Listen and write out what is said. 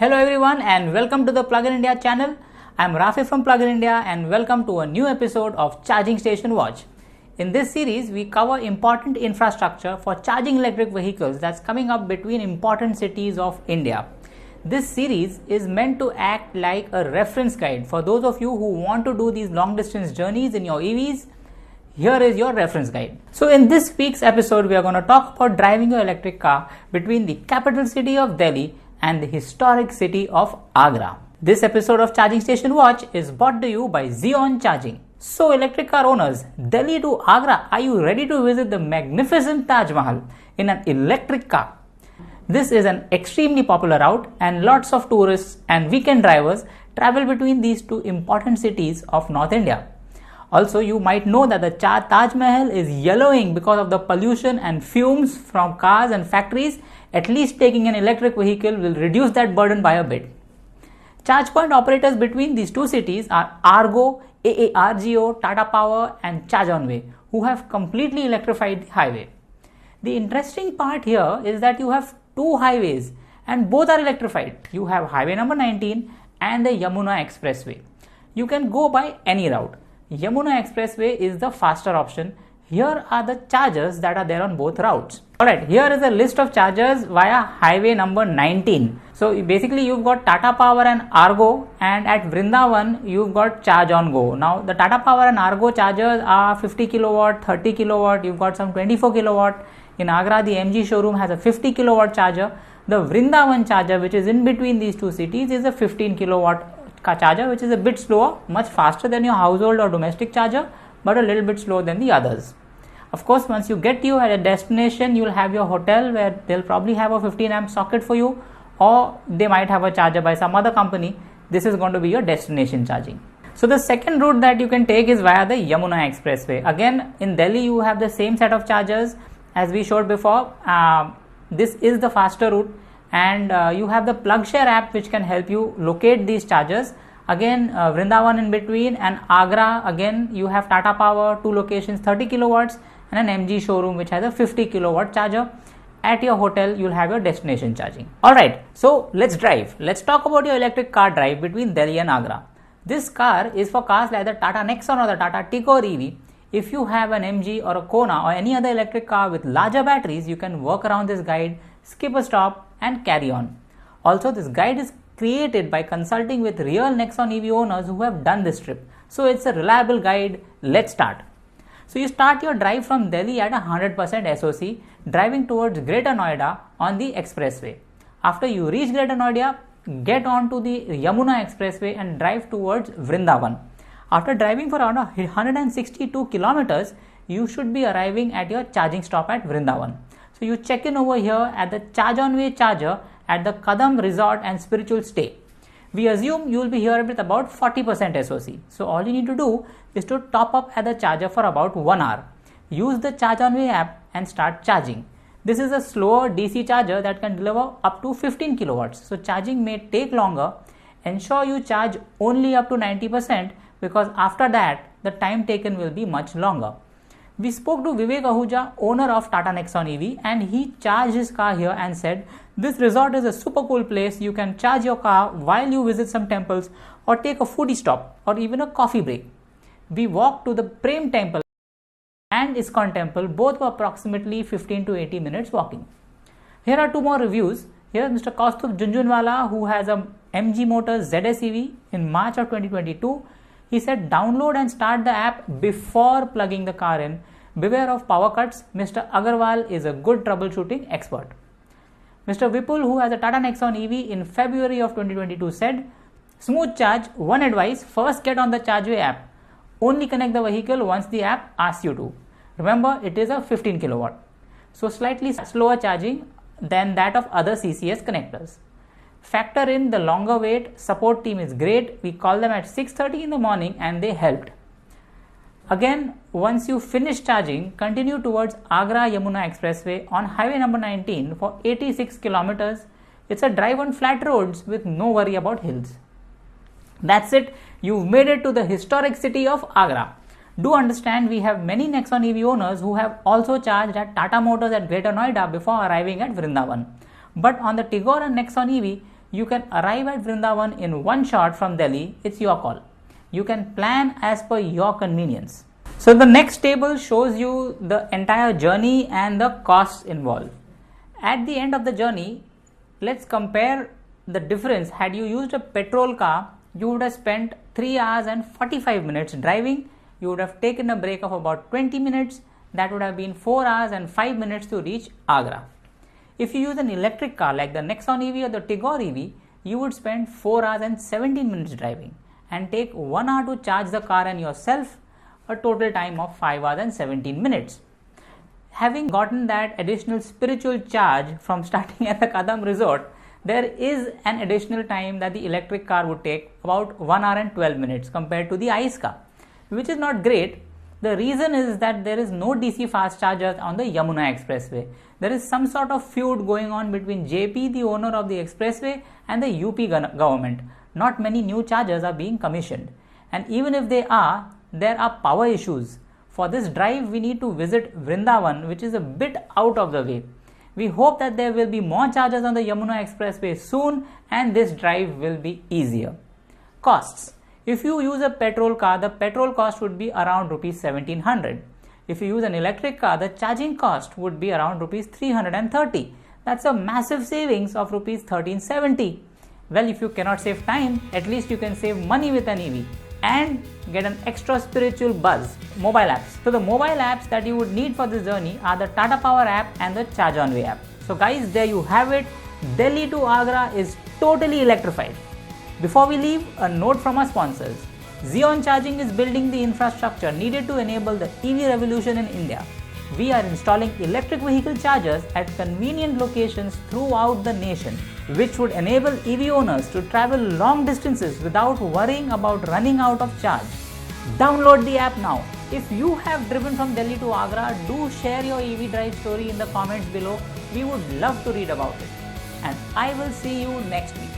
Hello everyone and welcome to the PluginIndia channel. I am Rafi from PluginIndia and welcome to a new episode of Charging Station Watch. In this series, we cover important infrastructure for charging electric vehicles that's coming up between important cities of India. This series is meant to act like a reference guide for those of you who want to do these long distance journeys in your EVs. Here is your reference guide. So in this week's episode, we are going to talk about driving your electric car between the capital city of Delhi and the historic city of Agra. This episode of Charging Station Watch is brought to you by Zeon Charging. So electric car owners, Delhi to Agra, are you ready to visit the magnificent Taj Mahal in an electric car? This is an extremely popular route and lots of tourists and weekend drivers travel between these two important cities of North India. Also, you might know that the Taj Mahal is yellowing because of the pollution and fumes from cars and factories. At least taking an electric vehicle will reduce that burden by a bit. Charge point operators between these two cities are Argo, AARGO, Tata Power and Charge On Way, who have completely electrified the highway. The interesting part here is that you have two highways and both are electrified. You have highway number 19 and the Yamuna Expressway. You can go by any route. Yamuna Expressway is the faster option. Here are the chargers that are there on both routes. Alright, here is a list of chargers via highway number 19. So basically you've got Tata Power and Argo, and at Vrindavan you've got Charge On Go. Now the Tata Power and Argo chargers are 50 kilowatt, 30 kilowatt, you've got some 24 kilowatt. In Agra the MG showroom has a 50 kilowatt charger. The Vrindavan charger, which is in between these two cities, is a 15 kilowatt charger, which is a bit slower, much faster than your household or domestic charger, but a little bit slower than the others. Of course, once you get you at a destination, you will have your hotel where they'll probably have a 15 amp socket for you, or they might have a charger by some other company. This is going to be your destination charging. So the second route that you can take is via the Yamuna Expressway. Again, in Delhi you have the same set of chargers as we showed before. This is the faster route, and you have the PlugShare app which can help you locate these chargers. Again, Vrindavan in between, and Agra, again you have Tata Power, two locations, 30 kilowatts, and an MG showroom which has a 50 kilowatt charger. At your hotel you will have your destination charging. Alright, so let's drive. Let's talk about your electric car drive between Delhi and Agra. This car is for cars like the Tata Nexon or the Tata Tigor EV. If you have an MG or a Kona or any other electric car with larger batteries, you can work around this guide, skip a stop and carry on. Also, this guide is created by consulting with real Nexon EV owners who have done this trip. So it's a reliable guide. Let's start. So you start your drive from Delhi at 100% SOC, driving towards Greater Noida on the expressway. After you reach Greater Noida, get onto the Yamuna Expressway and drive towards Vrindavan. After driving for around 162 kilometers, you should be arriving at your charging stop at Vrindavan. So you check in over here at the Charge On Way charger at the Kadam Resort and Spiritual Stay. We assume you will be here with about 40% SOC. So all you need to do is to top up at the charger for about 1 hour. Use the Charge On Way app and start charging. This is a slower DC charger that can deliver up to 15 kilowatts. So charging may take longer. Ensure you charge only up to 90% because after that the time taken will be much longer. We spoke to Vivek Ahuja, owner of Tata Nexon EV, and he charged his car here and said, "This resort is a super cool place. You can charge your car while you visit some temples or take a foodie stop or even a coffee break." We walked to the Prem temple and ISKCON temple, both were approximately 15 to 80 minutes walking. Here are two more reviews. Here is Mr. Kaustubh Junjunwala, who has a MG Motors ZS EV in March of 2022. He said, "Download and start the app before plugging the car in. Beware of power cuts. Mr. Agarwal is a good troubleshooting expert." Mr. Vipul, who has a Tata Nexon EV in February of 2022 said, "Smooth charge. One advice, first get on the ChargeWay app. Only connect the vehicle once the app asks you to. Remember, it is a 15 kilowatt. So slightly slower charging than that of other CCS connectors. Factor in the longer wait. Support team is great. We call them at 6:30 in the morning and they helped." Again, once you finish charging, continue towards Agra Yamuna Expressway on highway number 19 for 86 kilometers. It's a drive on flat roads with no worry about hills. That's it. You've made it to the historic city of Agra. Do understand we have many Nexon EV owners who have also charged at Tata Motors at Greater Noida before arriving at Vrindavan. But on the Tigor and Nexon EV, You can arrive at Vrindavan in one shot from Delhi, it's your call. You can plan as per your convenience. So the next table shows you the entire journey and the costs involved. At the end of the journey, let's compare the difference. Had you used a petrol car, you would have spent 3 hours and 45 minutes driving. You would have taken a break of about 20 minutes. That would have been 4 hours and 5 minutes to reach Agra. If you use an electric car like the Nexon EV or the Tigor EV, you would spend 4 hours and 17 minutes driving and take 1 hour to charge the car and yourself, a total time of 5 hours and 17 minutes. Having gotten that additional spiritual charge from starting at the Kadam resort, there is an additional time that the electric car would take, about 1 hour and 12 minutes compared to the ICE car, which is not great. The reason is that there is no DC fast chargers on the Yamuna Expressway. There is some sort of feud going on between JP, the owner of the expressway, and the UP government. Not many new chargers are being commissioned. And even if they are, there are power issues. For this drive, we need to visit Vrindavan, which is a bit out of the way. We hope that there will be more chargers on the Yamuna Expressway soon and this drive will be easier. Costs. If you use a petrol car, the petrol cost would be around Rs 1700. If you use an electric car, the charging cost would be around Rs 330. That's a massive savings of Rs 1370. Well, if you cannot save time, at least you can save money with an EV and get an extra spiritual buzz. Mobile apps. So the mobile apps that you would need for this journey are the Tata Power app and the Charge On Way app. So guys, there you have it. Delhi to Agra is totally electrified. Before we leave, a note from our sponsors. Zeon Charging is building the infrastructure needed to enable the EV revolution in India. We are installing electric vehicle chargers at convenient locations throughout the nation, which would enable EV owners to travel long distances without worrying about running out of charge. Download the app now. If you have driven from Delhi to Agra, do share your EV drive story in the comments below. We would love to read about it. And I will see you next week.